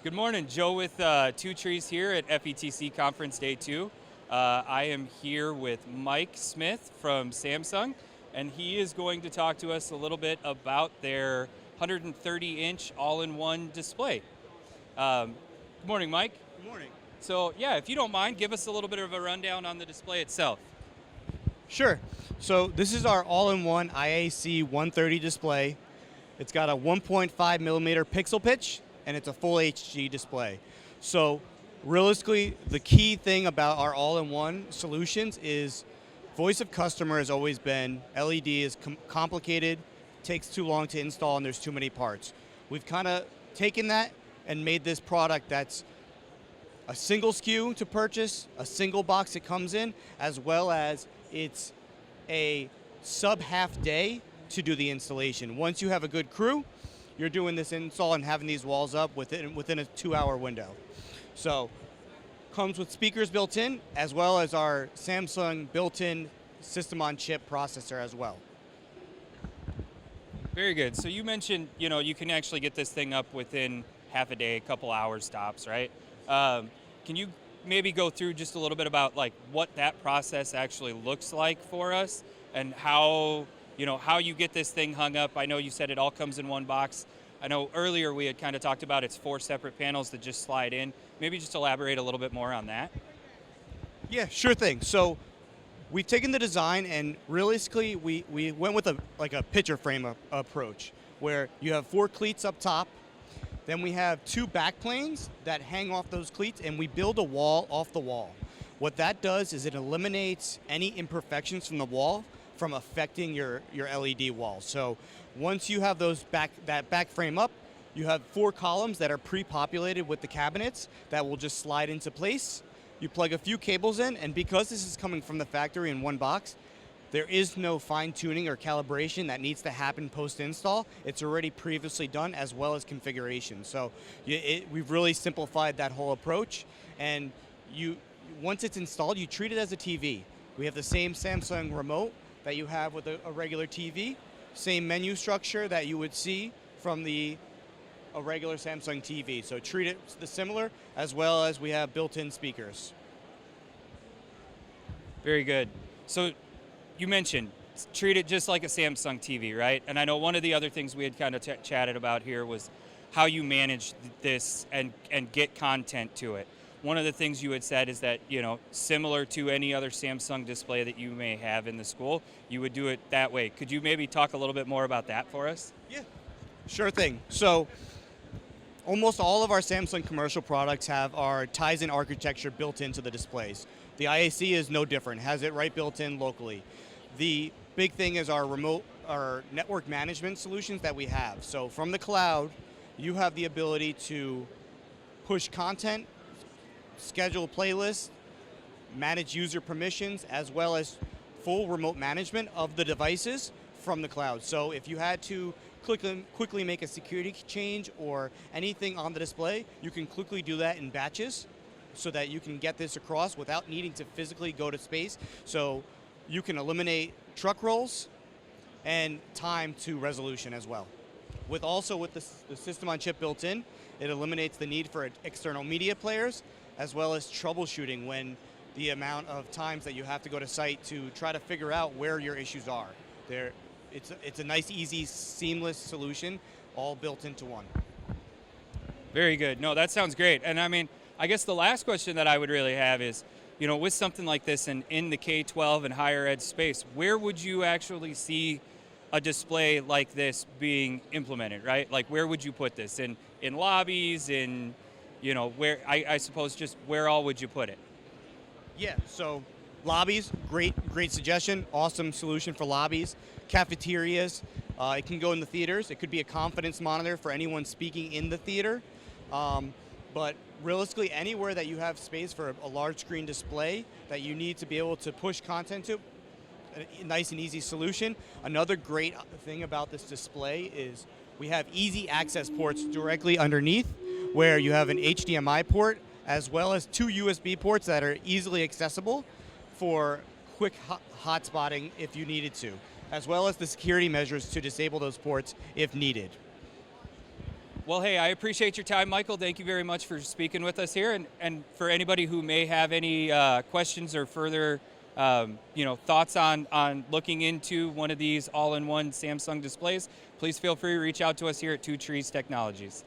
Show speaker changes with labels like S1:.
S1: Good morning, Joe with Twotrees here at FETC Conference Day 2. I am here with Mike Smith from Samsung, and he is going to talk to us a little bit about their 130-inch all-in-one display. Good morning, Mike.
S2: Good morning.
S1: So yeah, if you don't mind, give us a little bit of a rundown on the display itself.
S2: Sure. So this is our all-in-one IAC 130 display. It's got a 1.5 millimeter pixel pitch, and it's a full HD display. So realistically, the key thing about our all-in-one solutions is voice of customer has always been LED is complicated, takes too long to install, and there's too many parts. We've kind of taken that and made this product that's a single SKU to purchase, a single box it comes in, as well as it's a sub-half day to do the installation. Once you have a good crew, you're doing this install and having these walls up within a 2-hour window. So, comes with speakers built in, as well as our Samsung built-in system-on-chip processor as well.
S1: Very good. So you mentioned, you can actually get this thing up within half a day, a couple hours tops, right? Can you maybe go through just a little bit about like what that process actually looks like for us and how you get this thing hung up? I know you said it all comes in one box. I know earlier we had kind of talked about it's 4 separate panels that just slide in. Maybe just elaborate a little bit more on that.
S2: Yeah, sure thing. So we've taken the design and realistically we went with a picture frame approach where you have 4 cleats up top. Then we have 2 back planes that hang off those cleats, and we build a wall off the wall. What that does is it eliminates any imperfections from the wall from affecting your LED wall. So once you have that back frame up, you have 4 columns that are pre-populated with the cabinets that will just slide into place. You plug a few cables in, and because this is coming from the factory in one box, there is no fine-tuning or calibration that needs to happen post-install. It's already previously done, as well as configuration. So we've really simplified that whole approach. And once it's installed, you treat it as a TV. We have the same Samsung remote that you have with a regular TV, same menu structure that you would see from a regular Samsung TV. So treat it similar, as well as we have built-in speakers.
S1: Very good. So you mentioned treat it just like a Samsung TV, right? And I know one of the other things we had kind of chatted about here was how you manage this and get content to it. One of the things you had said is that, similar to any other Samsung display that you may have in the school, you would do it that way. Could you maybe talk a little bit more about that for us?
S2: Yeah, sure thing. So almost all of our Samsung commercial products have our Tizen architecture built into the displays. The IAC is no different, has it right built in locally. The big thing is our network management solutions that we have. So from the cloud, you have the ability to push content, schedule playlists, manage user permissions, as well as full remote management of the devices from the cloud. So if you had to quickly make a security change or anything on the display, you can quickly do that in batches so that you can get this across without needing to physically go to space. So you can eliminate truck rolls and time to resolution as well. With the system on chip built in, it eliminates the need for external media players, as well as troubleshooting when the amount of times that you have to go to site to try to figure out where your issues are. It's a nice, easy, seamless solution, all built into one.
S1: Very good. No, that sounds great. And I mean, I guess the last question that I would really have is, with something like this in the K-12 and higher ed space, where would you actually see a display like this being implemented, right? Like, where would you put this? In lobbies, where, I suppose, just where all would you put it?
S2: Yeah, so lobbies, great suggestion, awesome solution for lobbies. Cafeterias, it can go in the theaters. It could be a confidence monitor for anyone speaking in the theater. But realistically, anywhere that you have space for a large screen display that you need to be able to push content to, a nice and easy solution. Another great thing about this display is we have easy access ports directly underneath where you have an HDMI port as well as 2 USB ports that are easily accessible for quick hotspotting if you needed to, as well as the security measures to disable those ports if needed.
S1: Well, hey, I appreciate your time, Michael. Thank you very much for speaking with us here. And for anybody who may have any questions or further thoughts on looking into one of these all-in-one Samsung displays, please feel free to reach out to us here at Twotrees Technologies.